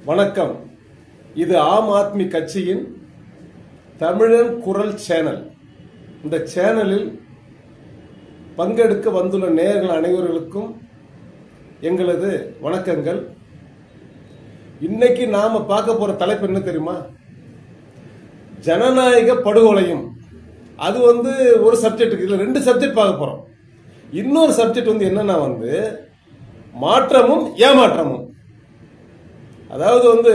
வணக்கம். இது ஆம் ஆத்மி கட்சியின் தமிழன் குரல் சேனல். இந்த சேனலில் பங்கெடுக்க வந்துள்ள நேயர்கள் அனைவர்களுக்கும் எங்களது வணக்கங்கள். இன்னைக்கு நாம பார்க்க போற தலைப்பு என்ன தெரியுமா? ஜனநாயக படுகொலையும். அது ஒரு சப்ஜெக்ட், இதுல 2 சப்ஜெக்ட் பார்க்க போறோம். இன்னொரு சப்ஜெக்ட் என்னன்னா மாற்றமும் ஏமாற்றமும். அதாவது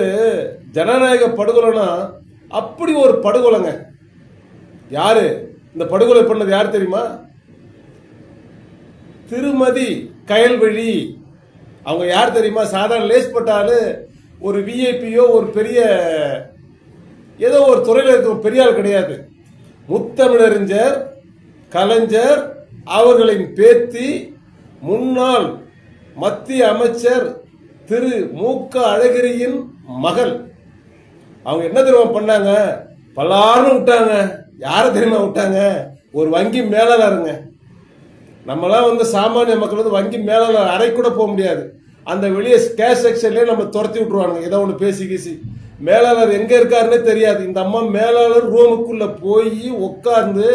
ஜனநாயக படுகொலைனா அப்படி ஒரு படுகொலைங்க. யாரு இந்த படுகொலை பண்ணது யார் தெரியுமா? திருமதி கயல்விழி. அவங்க யார் தெரியுமா? சாதாரண லேஸ்பட்டாலு ஒரு விஐபியோ ஒரு பெரிய ஏதோ ஒரு துறையில் இருக்க பெரிய ஆள் கிடையாது. முத்தமிழறிஞர் கலைஞர் அவர்களின் பேத்தி, முன்னாள் மத்திய அமைச்சர் திரு மு.க. அழகிரியின் மகள். அவங்க என்ன தெரியுமா பண்ணாங்க? பல்லாரும் விட்டாங்க. யாரை தெரியுமா விட்டாங்க? ஒரு வங்கி மேலாளருங்க. நம்மளாம் சாமானிய மக்கள் வங்கி மேலாளர் அறை கூட போக முடியாது. அந்த வெளியே கேஷ் செக்ஷன்லேயே நம்ம துரத்தி விட்டுருவாங்க. ஏதோ ஒன்று பேசி கீசி. மேலாளர் எங்க இருக்காருன்னே தெரியாது. இந்த அம்மா மேலாளர் ரூமுக்குள்ள போய் உட்கார்ந்து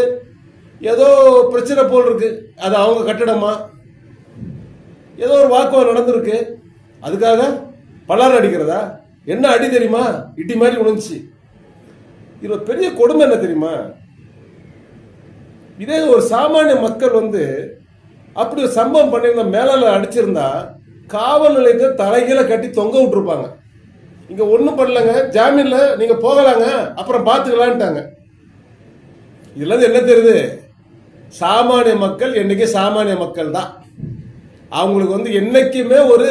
ஏதோ பிரச்சனை போல் இருக்கு. அது அவங்க கட்டிடமா, ஏதோ ஒரு வாக்குவாதம் நடந்திருக்கு. அதுக்காக பலாரம் அடிக்கிறதா? என்ன அடி தெரியுமா? இடி மாதிரி விழுந்துச்சு. இது பெரிய கொடுமை என்ன தெரியுமா? இதே ஒரு சாமானிய மக்கள் அப்படி ஒரு சம்பவம் பண்ணியிருந்தா, மேலாளர் அடிச்சிருந்தா காவல் நிலையத்தை தலைகீழ கட்டி தொங்க விட்டுருப்பாங்க. இங்க ஒன்றும் பண்ணலங்க, ஜாமீன்ல நீங்க போகலாங்க, அப்புறம் பார்த்துக்கலான்ட்டாங்க. இதுல என்ன தெரியுது? சாமானிய மக்கள் என்னைக்கு சாமானிய மக்கள் தான். அவங்களுக்கு என்னைக்குமே ஒரு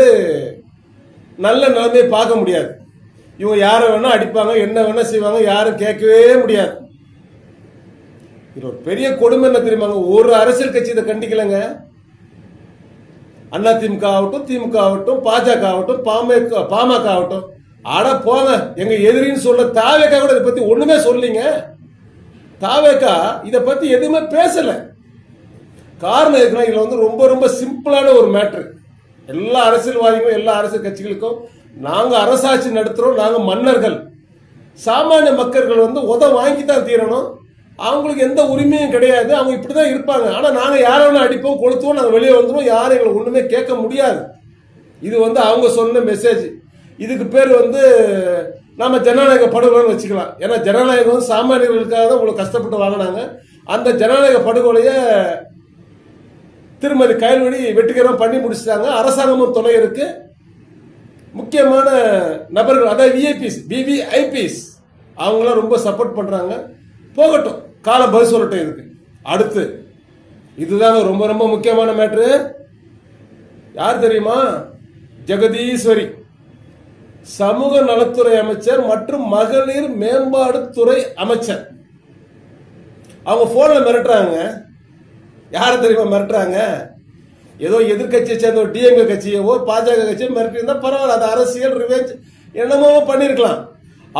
நல்ல நிலைமையை பார்க்க முடியாது. இவங்க யாரை வேணா அடிப்பாங்க, என்ன வேணா செய்வாங்க, யாரும் கேட்கவே முடியாது. இது ஒரு பெரிய கொடுமை என்ன தெரியுமாங்க? ஒரு அரசியல் கட்சி இதை கண்டிக்கலங்க. அண்ணா திமுக ஆகட்டும், திமுக ஆகட்டும், பாஜக ஆகட்டும், பாமக ஆகட்டும். ஆட போங்க, எங்க எதிரின்னு சொல்ல தாவேக்கா கூட இதை பத்தி ஒண்ணுமே சொல்லீங்க. தாவேக்கா இதை பத்தி எதுவுமே பேசல. காரணம் இருக்குன்னா, இதுல ரொம்ப ரொம்ப சிம்பிளான ஒரு மேட்ரு. எல்லா அரசியல்வாதிகளும் எல்லா அரசியல் கட்சிகளுக்கும் நாங்க அரசாட்சி நடத்துறோம், நாங்க மன்னர்கள். சாமானிய மக்கள் உத வாங்கி தான் தீரணும். அவங்களுக்கு எந்த உரிமையும் கிடையாது. அவங்க இப்படிதான் இருப்பாங்க. ஆனா நாங்க யாரை வேணா அடிப்போம், கொளுத்துவோம், நாங்க வெளியே வந்துடும். யாரும் எங்களை ஒண்ணுமே கேட்க முடியாது. இது அவங்க சொன்ன மெசேஜ். இதுக்கு பேர் நாம ஜனநாயக படுகொலைன்னு வச்சுக்கலாம். ஏன்னா ஜனநாயகம் சாமானியர்களுக்காக தான் இவ்வளவு கஷ்டப்பட்டு வாங்கினாங்க. அந்த ஜனநாயக படுகொலைய திருமதி கயல்விழி வெற்றிகரம் பண்ணி முடிச்சிட்டாங்க. அரசாங்கமும் துணை இருக்கு. முக்கியமான நபர்கள், அதாவது விஐபிஸ், விவிஐபிஸ், அவங்களாம் ரொம்ப சப்போர்ட் பண்றாங்க. போகட்டும், காலம் பதில் சொல்லட்டும். இருக்கு அடுத்து இதுதான் ரொம்ப ரொம்ப முக்கியமான மேட்ரு. யார் தெரியுமா? ஜெகதீஸ்வரி, சமூக நலத்துறை அமைச்சர் மற்றும் மகளிர் மேம்பாடு துறை அமைச்சர். அவங்க போன்ல மிரட்டுறாங்க. யார தெரியுமா மிரட்டுறாங்க? ஏதோ எதிர்கட்சியை சேர்ந்த ஒரு டிஎம்கே கட்சியோ பாஜக கட்சியோ மிரட்டிருந்தா பரவாயில்ல, அது அரசியல் ரிவெஞ்ச் என்னமோ பண்ணிருக்கலாம்.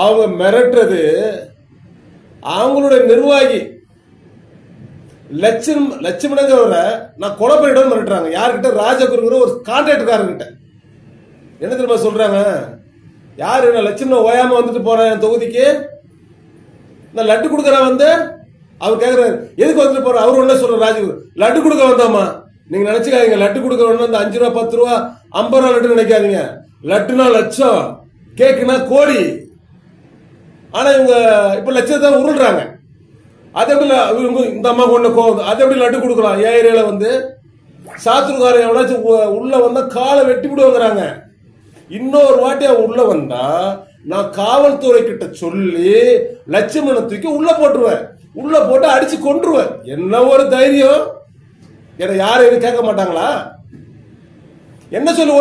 அவங்க மிரட்டுறது அவங்களுடைய நிர்வாகி லட்சுமணங்கிறவரை நான் கொலை பண்ணிட்டு மிரட்டுறாங்க. யாருக்கிட்ட? ராஜகுருங்கிற ஒரு கான்ட்ராக்டர்காரர்கிட்ட. என்ன தெரியுமா சொல்றாங்க? யாரு? நான் லட்சுமணன் ஓயாம வந்துட்டு போறேன் என் தொகுதிக்கு, நான் லட்டு கொடுக்கறேன். அவர் கேட்கிறாரு, எதுக்கு வந்துட்டு போற? அவரு என்ன சொல்ற? ராஜகுரு, லட்டு கொடுக்க வந்தாமா? நீங்க நினைச்சுக்காதீங்க, லட்டு கொடுக்க வேணும் 5 ரூபா 10 ரூபா 50 ரூபா லட்டு நினைக்காதீங்க. லட்டுனா லட்சம், கேக்குனா கோடி. ஆனா இவங்க இப்ப லட்சத்தை உருள்றாங்க. அது எப்படி இந்த அம்மா கொண்ட கோவம்? அது எப்படி லட்டு கொடுக்கலாம்? ஏரியால சாத்துருக்காரன் எவனாச்சும் உள்ள வந்தா காலை வெட்டி விடுவாங்கிறாங்க. இன்னொரு வாட்டி அவன் உள்ள வந்தா நான் காவல்துறை கிட்ட சொல்லி லட்சுமண தூக்கி உள்ள போட்டுருவேன். உள்ள போட்டு அடிச்சு கொன்றுவேன். என்ன ஒரு தைரியம்! என்ன யாரும் எதுவும் கேட்க மாட்டாங்களா? என்ன சொல்லி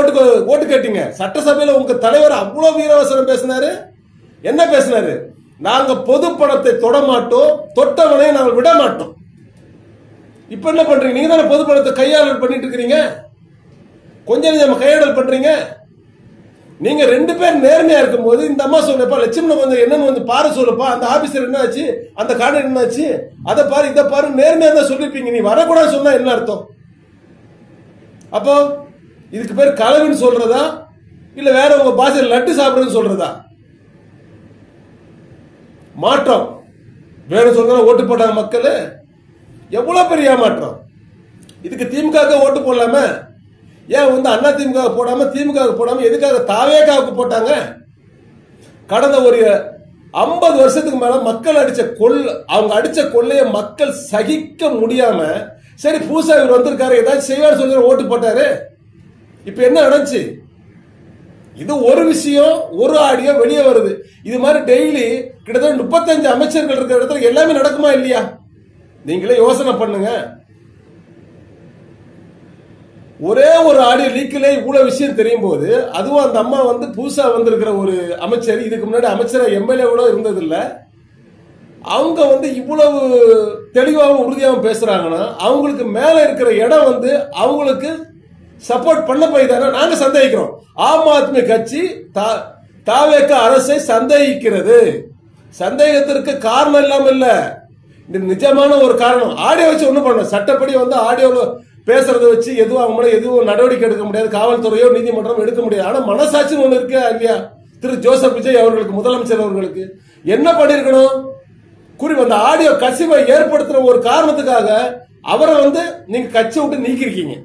ஓட்டு கேட்டீங்க? சட்டசபையில உங்க தலைவர் அவ்வளவு வீரவசனம் பேசினாரு. என்ன பேசினாரு? நாங்க பொது பணத்தை தொட மாட்டோம், தொட்டவனை நாங்கள் விட மாட்டோம். இப்ப என்ன பண்றீங்க? நீங்க தானே பொது பணத்தை கையாளல் பண்ணிட்டு இருக்கிறீங்க. கொஞ்சம் நம்ம கையாடல் பண்றீங்க. நீங்க 2 பேர் நேர்மையா இருக்கும் போது இந்த அம்மா சொல்லப்பா, லட்சுமணன் என்னன்னு பாரு சொல்லப்பா, அந்த ஆபீசர் என்ன ஆச்சு, அந்த கார்டு என்ன ஆச்சு, அதை பாரு இதை பாரு, நேர்மையா தான் சொல்லிருப்பீங்க. நீ வரக்கூடாது சொன்னா என்ன அர்த்தம்? அப்போ இதுக்கு பேர் களவுன்னு சொல்றதா இல்ல வேற உங்க பாஷையில் லட்டு சாப்பிடுறதுன்னு சொல்றதா? மாற்றம் வேணும் சொல்ற ஓட்டு போட்டாங்க மக்கள். எவ்வளவு பெரிய ஏமாற்றம். இதுக்கு திமுக ஓட்டு போடலாம? ஏன் வந்து அண்ணா திமுக போடாம திமுக போடாம எதுக்காக தாவேகாவுக்கு போட்டாங்க? கடந்த ஒரு 50 வருஷத்துக்கு மேல மக்கள் அவங்க அடிச்ச கொள்ளைய மக்கள் சகிக்க முடியாம சரி பூசா இவர் வந்திருக்காரு ஏதாச்சும் செய்வார் சொல்லி ஓட்டு போட்டாரு. இப்ப என்ன நடந்துச்சு? இது ஒரு விஷயம், ஒரு ஆடியோ வெளியே வருது. இது மாதிரி டெய்லி கிட்டத்தட்ட 35 அமைச்சர்கள் இருக்கிற இடத்துல எல்லாமே நடக்குமா இல்லையா? நீங்களே யோசனை பண்ணுங்க. ஒரே ஒரு ஆடியோ லீக்கிலே இவ்வளவு விஷயம் தெரியும் போது, அதுவும் அந்த அம்மா வந்து புதுசா வந்திருக்கிற ஒரு அமைச்சர், இதுக்கு முன்னாடி அமைச்சர் எம்எல்ஏ கூட இருந்தது இல்ல, அவங்க வந்து இவ்வளவு தெளிவாகவும் உறுதியாகவும் பேசுறாங்கன்னா அவங்களுக்கு மேல இருக்கிற இடம் வந்து அவங்களுக்கு சப்போர்ட் பண்ண போய் தானே நாங்க சந்தேகிக்கிறோம். ஆம் ஆத்மி கட்சி தாவேக அரசை சந்தேகிக்கிறது. சந்தேகத்திற்கு காரணம் இல்லாம இல்ல, நிஜமான ஒரு காரணம். ஆடியோ வச்சு ஒண்ணும் பண்ண, சட்டப்படி வந்து ஆடியோல பேசுறத வச்சு எதுவும் அவங்க மேல எதுவும் நடவடிக்கை எடுக்க முடியாது, காவல்துறையோ நீதிமன்றம் எடுக்க முடியாது. ஆனா மனசாட்சின்னு ஒண்ணு இருக்கு இல்லையா? திரு ஜோசப் விஜய் அவர்களுக்கு, முதலமைச்சர் அவர்களுக்கு என்ன பண்ணிருக்கணும்? அந்த ஆடியோ கசிவை ஏற்படுத்துற ஒரு காரணத்துக்காக அவரை வந்து நீங்க கட்சி விட்டு நீக்கிருக்கீங்க.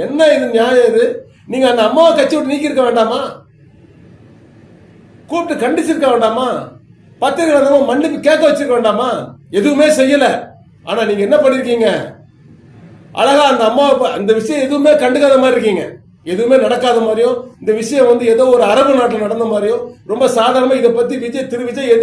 என்ன இது நியாயம்? இது நீங்க அந்த அம்மாவை கட்சி விட்டு நீக்கி இருக்க வேண்டாமா? கூப்பிட்டு கண்டிச்சிருக்க வேண்டாமா? பத்திரிகை மன்னிப்பு கேட்க வச்சிருக்க வேண்டாமா? எதுவுமே செய்யல. ஆனா நீங்க என்ன பண்ணிருக்கீங்க? அழகா அந்த அம்மாவை அந்த விஷயம் எதுவுமே கண்டுக்காத மாதிரி இருக்கீங்க. எதுவுமே நடக்காத மாதிரியும், இந்த விஷயம் வந்து ஏதோ ஒரு அரபு நாட்டில் நடந்த மாதிரியும் ரொம்ப சாதாரணமா இதை பத்தி திரு விஜய்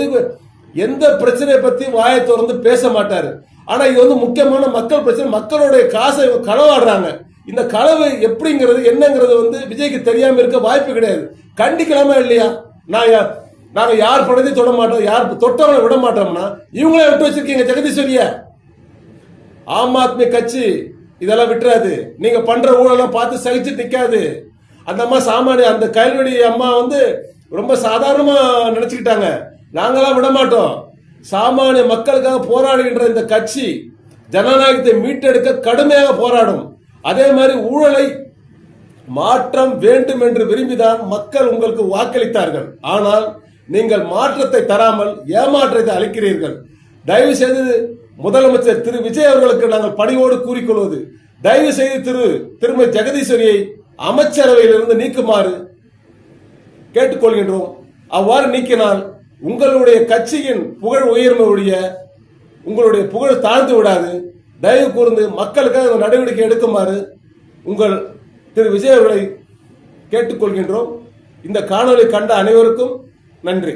எந்த பிரச்சனையை பத்தி வாயை திறந்து பேச மாட்டாரு. ஆனா இது வந்து முக்கியமான மக்கள் பிரச்சனை. மக்களுடைய காசை களவாடுறாங்க. இந்த களவு எப்படிங்கிறது என்னங்கிறது வந்து விஜய்க்கு தெரியாம இருக்க வாய்ப்பு கிடையாது. கண்டிக்கலாமா இல்லையா? நாங்க யார் பணத்தையும் தொட மாட்டோம், யார் தொட்டவங்களை விட மாட்டோம்னா இவங்களே விட்டு வச்சிருக்கீங்க ஜெகதீஸ்வரிய. ஆம் ஆத்மி கட்சி இதெல்லாம் விட்டுறாது. நீங்க பண்ற ஊழலாம் பார்த்து சகிச்சு நிக்காது. அந்த அம்மா சாமானிய அந்த கைல்வெடி அம்மா வந்து ரொம்ப சாதாரணமா நினைச்சுக்கிட்டாங்க. நாங்களாம் விட மாட்டோம். சாமானிய மக்களுக்காக போராடுகின்ற இந்த கட்சி ஜனநாயகத்தை மீட்டெடுக்க கடுமையாக போராடும். அதே மாதிரி ஊழலை மாற்றம் வேண்டும் என்று விரும்பிதான் மக்கள் உங்களுக்கு வாக்களித்தார்கள். ஆனால் நீங்கள் மாற்றத்தை தராமல் ஏமாற்றத்தை அளிக்கிறீர்கள். தயவு செய்து முதலமைச்சர் திரு விஜய் அவர்களுக்கு நாங்கள் பணியோடு கூறிக்கொள்வது, தயவு செய்து திருமதி ஜெகதீஸ்வரியை அமைச்சரவையிலிருந்து நீக்குமாறு கேட்டுக்கொள்கின்றோம். அவ்வாறு நீக்கினால் உங்களுடைய கட்சியின் புகழ் உயர்மையுடைய உங்களுடைய புகழ் தாழ்ந்து விடாது. தயவு கூர்ந்து மக்களுக்காக நடவடிக்கை எடுக்குமாறு உங்கள் திரு விஜய் அவர்களை கேட்டுக்கொள்கின்றோம். இந்த காணொலி கண்ட அனைவருக்கும் நன்றி.